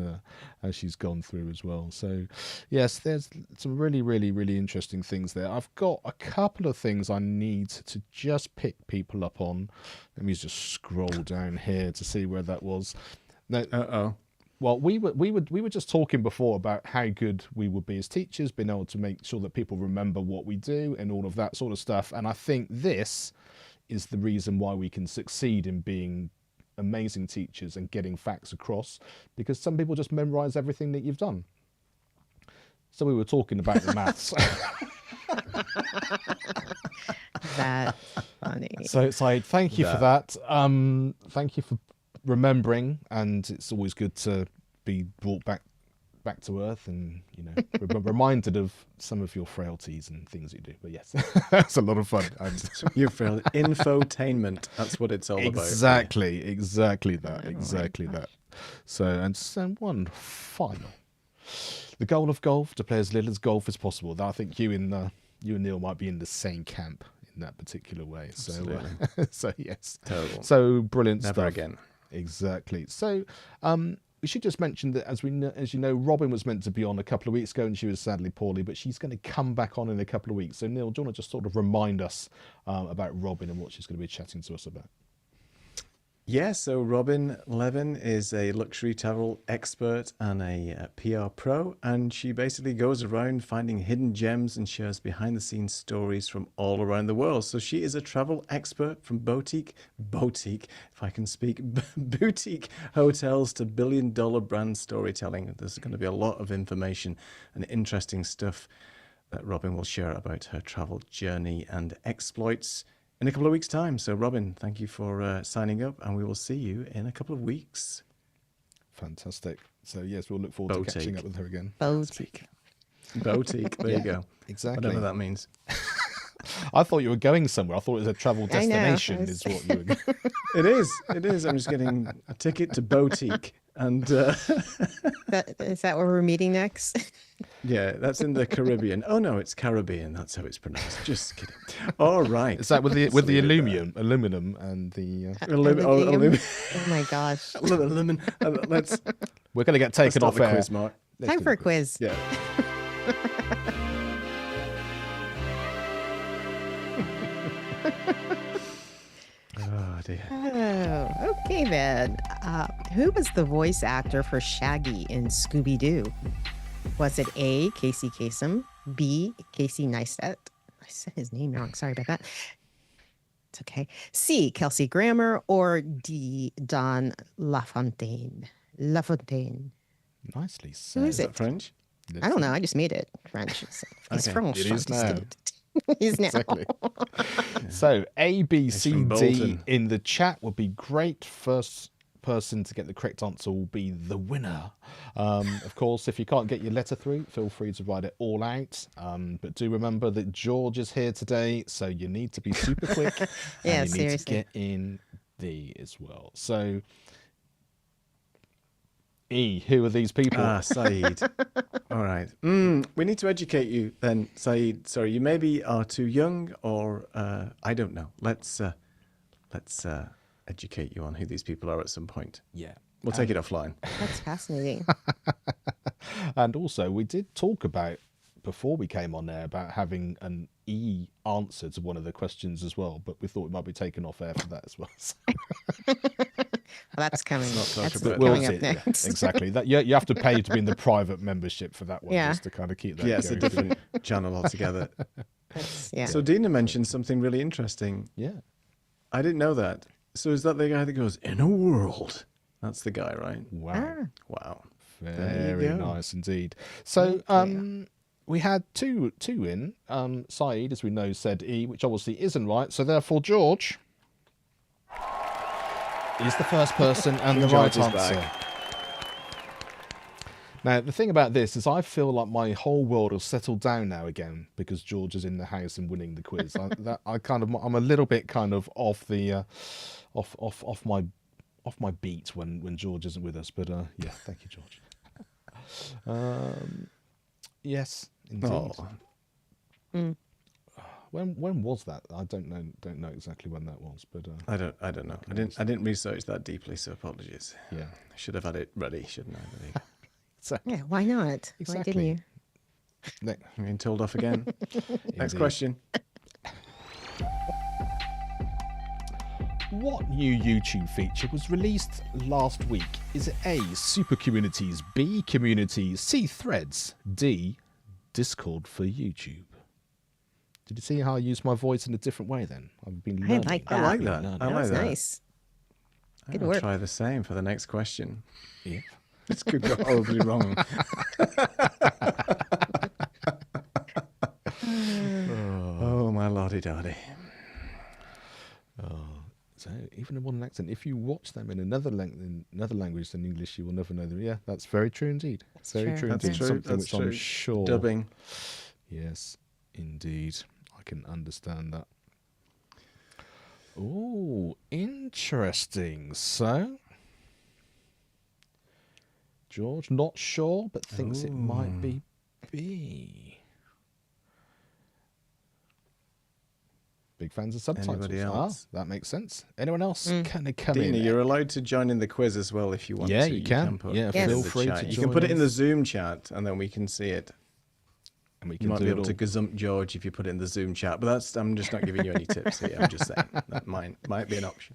she's gone through as well. So yes, there's some really interesting things there. I've got a couple of things I need to just pick people up on. Let me just scroll down here to see where that was. No, Well, we were just talking before about how good we would be as teachers, being able to make sure that people remember what we do and all of that sort of stuff. And I think this is the reason why we can succeed in being amazing teachers and getting facts across, because some people just memorize everything that you've done. So we were talking about the maths. That's funny. So thank you for that. Thank you for remembering, and it's always good to be brought back to earth and, you know, reminded of some of your frailties and things you do. But yes, that's a lot of fun. Your frail infotainment. That's what it's all about. Exactly that. So, and one final. The goal of golf, to play as little as golf as possible. I think you and Neil might be in the same camp in that particular way. So, so yes. Terrible. So brilliant Never stuff. again. Exactly. So, we should just mention that, as you know, Robin was meant to be on a couple of weeks ago, and she was sadly poorly, but she's going to come back on in a couple of weeks. So, Neil, do you want to just sort of remind us about Robin and what she's going to be chatting to us about? Yeah, so Robin Levin is a luxury travel expert and a PR pro, and she basically goes around finding hidden gems and shares behind-the-scenes stories from all around the world. So she is a travel expert from boutique, if I can speak, boutique hotels to billion-dollar brand storytelling. There's going to be a lot of information and interesting stuff that Robin will share about her travel journey and exploits in a couple of weeks' time. So, Robin, thank you for signing up, and we will see you in a couple of weeks. Fantastic. So, yes, we'll look forward to catching up with her again. Boutique. Boutique. There you go. Exactly. Whatever that means. I thought you were going somewhere. I thought it was a travel destination is what you were going. It is. I'm just getting a ticket to Boutique. And Is that where we're meeting next? yeah, that's in the Caribbean. Oh no, it's Caribbean. That's how it's pronounced. Just kidding. All right. Is that with the aluminum and the? Aluminum. Oh my gosh. Aluminum. Let's. We're going to get taken off the air. quiz, Mark. Time for a quiz. Yeah. Oh dear. Oh, okay then. Who was the voice actor for Shaggy in Scooby-Doo? Was it A, Casey Kasem, B, Casey Neistat? I said his name wrong. Sorry about that. It's okay. C, Kelsey Grammer, or D, Don LaFontaine? LaFontaine. Nicely said. Who is Is that it? French? I don't know. I just made it French. It's Okay. French. It is now. He's now. Exactly. So A, B, C, from D Bolton. in the chat would be great. First person to get the correct answer will be the winner. Of course, if you can't get your letter through, feel free to write it all out. But do remember that George is here today, so you need to be super quick. Yeah, and you need to seriously. get in D as well. So E, who are these people? Saeed. All right. We need to educate you then, Saeed. Sorry, you maybe are too young, or I don't know. Let's educate you on who these people are at some point. Yeah. We'll take it offline. That's fascinating. And also, we did talk about, before we came on air, about having an E answer to one of the questions as well, but we thought we might be taken off air for that as well. So Well, that's coming. That's controversial. coming up yeah, next. exactly. That you have to pay to be in the private membership for that one, Yeah. just to kind of keep that Yeah, it's a going. different channel altogether. Yeah. So Dena mentioned something really interesting. Yeah. I didn't know that. So is that the guy that goes, in a world? That's the guy, right? Wow. Wow. Very go. nice indeed. So we had two in. Saeed, as we know, said E, which obviously isn't right. So therefore, George is the first person and the right George is answer. back. Now, the thing about this is I feel like my whole world has settled down now again because George is in the house and winning the quiz. I'm a little bit kind of off the off my beat when George isn't with us. But yeah, thank you, George. Yes, indeed. Oh. When was that? I don't know exactly when that was, but I don't know. I didn't research that deeply, so apologies. yeah. I should have had it ready, shouldn't I? So, Yeah, why not? Why didn't Exactly. you? I'm being told off again. Next Indeed. question. What new YouTube feature was released last week? Is it A, super communities, B, communities, C, threads, D, Discord for YouTube? Did you see how I used my voice in a different way then? I've been learning. like I that. like that. Learning. I That like was that. nice. Good I'll work. try the same for the next question. Yeah. This could go horribly wrong. Oh, my lordy doddy. So even in one accent, if you watch them in another language than English, you will never know them. Yeah, that's very true indeed. That's Very true. true That's indeed. true. Something That's which I'm true. sure. Dubbing. Yes, indeed. I can understand that. Oh, interesting. So, George, not sure, but thinks it might be B. Big fans of subtitles. Anybody else? That makes sense. Anyone else? Can they come Dina, in? you're allowed to join in the quiz as well if you want Yeah, to. you can. put Yeah, it in feel the free chat. to You can join put it in us. the Zoom chat and then we can see it. And we You can might do be it able to all. gazump George if you put it in the Zoom chat, but I'm just not giving you any tips here. I'm just saying that might be an option.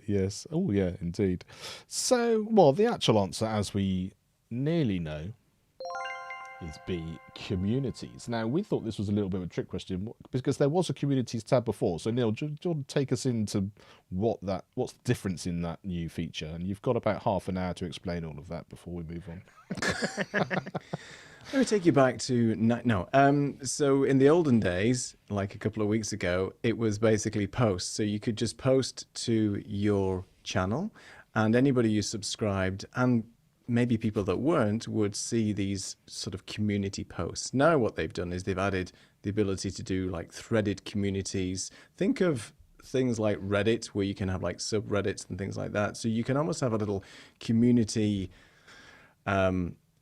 Yes. Oh, yeah, indeed. So, well, the actual answer, as we nearly know, is B, communities. Now, we thought this was a little bit of a trick question because there was a communities tab before. So, Neil, do you want to take us into what's the difference in that new feature? And you've got about half an hour to explain all of that before we move on. Let me take you back to so in the olden days, like a couple of weeks ago, it was basically posts. So you could just post to your channel, and anybody you subscribed, and maybe people that weren't, would see these sort of community posts. Now what they've done is they've added the ability to do like threaded communities. Think of things like Reddit, where you can have like subreddits and things like that. So you can almost have a little community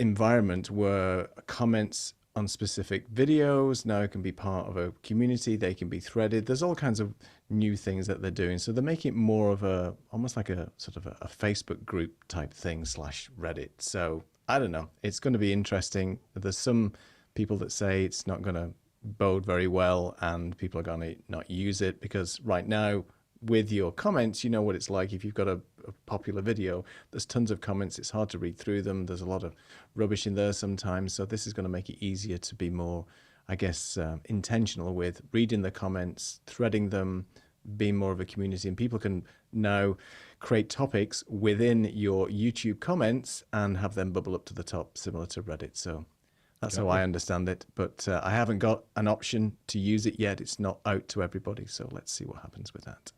environment where comments on specific videos now can be part of a community. They can be threaded. There's all kinds of new things that they're doing. So they're making it more of almost like a sort of a Facebook group type thing / Reddit. So I don't know. It's going to be interesting. There's some people that say it's not going to bode very well and people are going to not use it because right now with your comments, you know what it's like. If you've got a popular video, there's tons of comments. It's hard to read through them. There's a lot of rubbish in there sometimes. So this is going to make it easier to be more, I guess, intentional with reading the comments, threading them, being more of a community. And people can now create topics within your YouTube comments and have them bubble up to the top, similar to Reddit. So that's how I understand it. But I haven't got an option to use it yet. It's not out to everybody. So let's see what happens with that.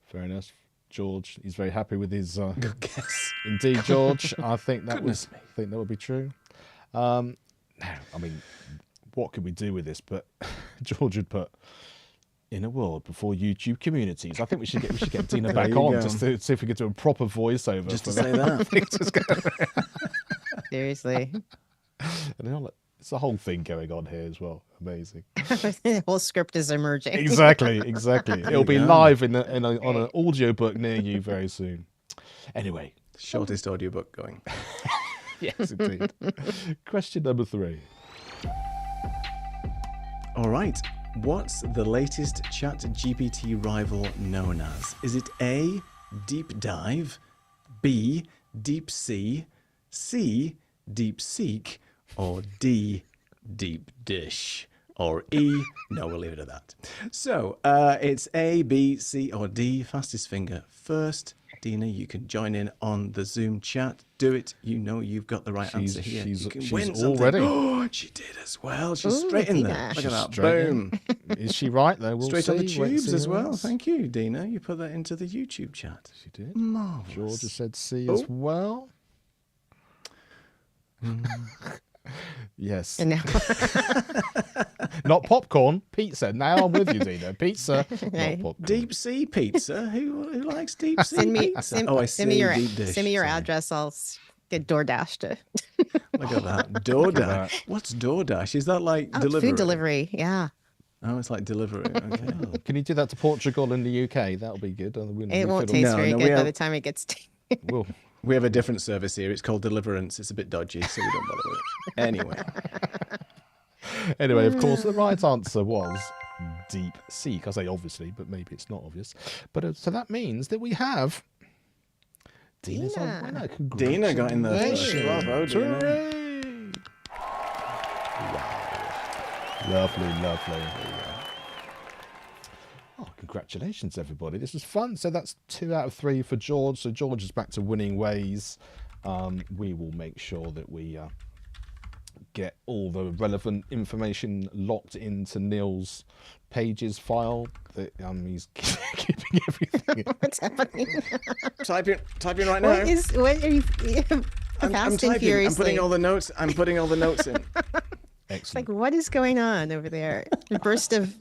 Fair enough. George, he's very happy with his Good guess. Indeed, George. I think that would be true. Now, I mean, what could we do with this? But George would put in a world before YouTube communities. I think we should get Dena back you on go. just to see if we could do a proper voiceover. Just to for say that. Seriously. And it's a whole thing going on here as well. Amazing. The whole script is emerging. Exactly. It'll be go. live on an audiobook near you very soon. Anyway. Shortest audiobook going. Yes, indeed. Question number 3. All right. What's the latest Chat GPT rival known as? Is it A, Deep Dive, B, Deep Sea, C, Deep Seek, or D, Deep Dish? Or E? No, we'll leave it at that. So it's A, B, C, or D. Fastest finger first. Dena, you can join in on the Zoom chat. Do it. You know you've got the right answer here. You can win something. already. Oh, she did as well. She's Ooh, straight in there. Dena. Look at She's that. straight Boom. Is she right though? We'll Straight see. on the Wait and tubes see as who well. else. Thank you, Dena. You put that into the YouTube chat. She did. Marvelous. George has said C as well. Yes. And now, Not popcorn, pizza. Now I'm with you, Dena. Pizza, not Hey. popcorn. Deep sea pizza. Who likes deep sea send me pizza? send, Oh, I send me see. your Deep dish. send me your Sorry. address. I'll get DoorDash to Look at that. DoorDash. What's DoorDash? Is that like delivery? food delivery. Yeah, Oh, it's like delivery. Okay. Oh, can you do that to Portugal and the UK? That'll be good. it won't taste No, very no, good we by have- the time it gets. Well, We have a different service here. It's called Deliverance. It's a bit dodgy, so we don't bother with it. Anyway. anyway, of course, the right answer was deep seek. I say obviously, but maybe it's not obvious. But so that means that we have Dena's our winner. Dena got in there first. Congratulations. Bravo, Dena. Hooray. Wow. Lovely, lovely. Oh, congratulations, everybody. This was fun. So that's 2 out of 3 for George. So George is back to winning ways. We will make sure that we get all the relevant information locked into Neil's pages file. That he's keeping everything. What's happening? Typing right now. What are you? I'm Fast and typing. I'm furiously. putting all the notes. I'm putting all the notes in. Excellent. Like, what is going on over there? A burst of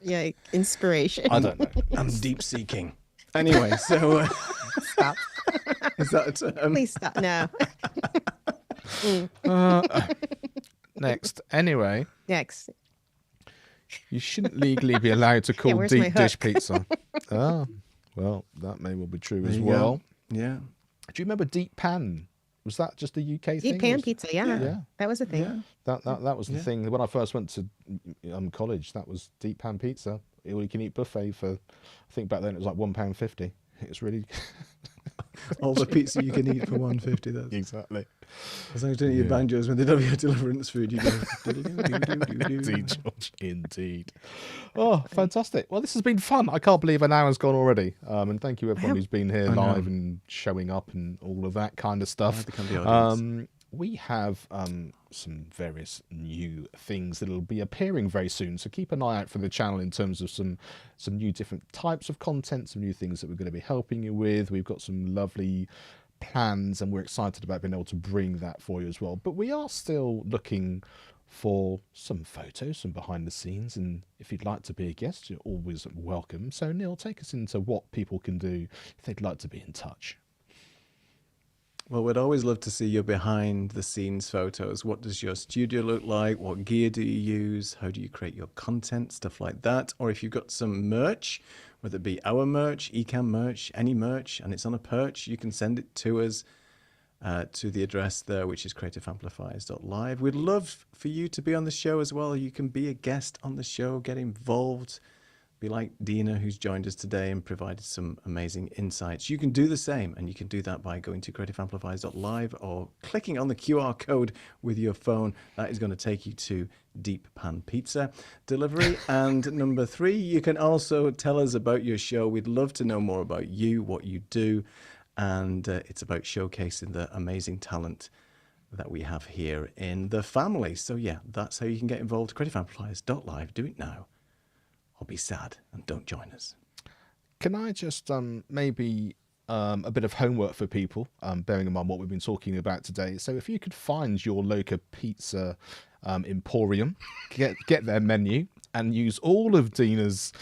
inspiration. I don't know. I'm deep seeking. Anyway, so Stop. is that a term? Please stop. No. Next. Anyway, Next. you shouldn't legally be allowed to call where's my deep dish hook? pizza. Well, that may well be true There as you well. go. Yeah. Do you remember deep pan? Was that just a UK thing? Deep pan Was- pizza. Yeah. Yeah. That was a thing. Yeah. That was the Yeah. thing when I first went to college. That was deep pan pizza, all you can eat buffet for. I think back then it was like £1.50. It was really All the pizza you can eat for £1.50. That's exactly. as long as you don't eat your banjos when they don't have your deliverance food. You go. Indeed, George. Indeed. Oh, fantastic! Well, this has been fun. I can't believe an hour's gone already. And thank you everyone who's been here I know. live and showing up and all of that kind of stuff. Become the audience. We have some various new things that'll be appearing very soon, so keep an eye out for the channel in terms of some new different types of content, some new things that we're going to be helping you with. We've got some lovely plans and we're excited about being able to bring that for you as well. But we are still looking for some photos, some behind the scenes, and if you'd like to be a guest, you're always welcome. So Neil, take us into what people can do if they'd like to be in touch. Well, we'd always love to see your behind the scenes photos. What does your studio look like? What gear do you use? How do you create your content? Stuff like that. Or if you've got some merch, whether it be our merch, Ecamm merch, any merch, and it's on a perch, you can send it to us to the address there, which is creativeamplifiers.live. We'd love for you to be on the show as well. You can be a guest on the show, get involved. Be like Dena, who's joined us today and provided some amazing insights. You can do the same, and you can do that by going to creativeamplifiers.live or clicking on the QR code with your phone. That is going to take you to Deep Pan Pizza delivery. And number 3, you can also tell us about your show. We'd love to know more about you, what you do, and it's about showcasing the amazing talent that we have here in the family. So yeah, that's how you can get involved. creativeamplifiers.live. Do it now. Or be sad and don't join us. Can I just maybe a bit of homework for people, bearing in mind what we've been talking about today? So if you could find your local pizza emporium, get their menu, and use all of Dena's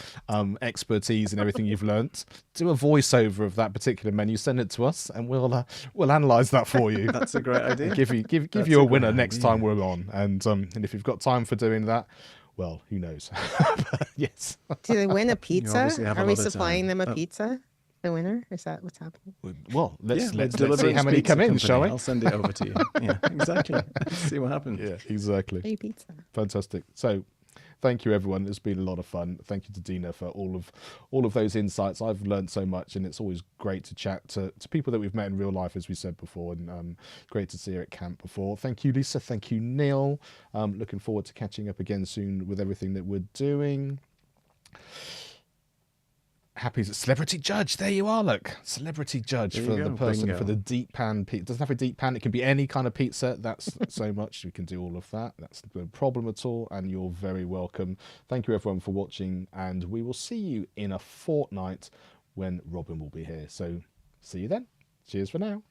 expertise and everything you've learnt, do a voiceover of that particular menu, send it to us, and we'll analyse that for you. That's a great idea. Give That's you a a winner great next idea. time we're on, and if you've got time for doing that. Well, who knows? But yes. Do they win a pizza? obviously have a Are we lot of supplying time. them a pizza? The winner? Is that what's happening? Well, let's with see Deliverance how many Pizza come in, Company. shall we? I'll send it over to you. Yeah, exactly. Let's see what happens. Yeah, exactly. Free pizza. Fantastic. So, thank you, everyone. It's been a lot of fun. Thank you to Dena for all of those insights. I've learned so much, and it's always great to chat to people that we've met in real life, as we said before, and great to see her at camp before. Thank you, Lisa. Thank you, Neil. Looking forward to catching up again soon with everything that we're doing. Happy celebrity judge. There you are. Look, celebrity judge There for you the go. person Bingo. for the deep pan pizza. Doesn't have a deep pan. It can be any kind of pizza. That's so much. We can do all of that. That's no problem at all. And you're very welcome. Thank you everyone for watching. And we will see you in a fortnight when Robin will be here. So see you then. Cheers for now.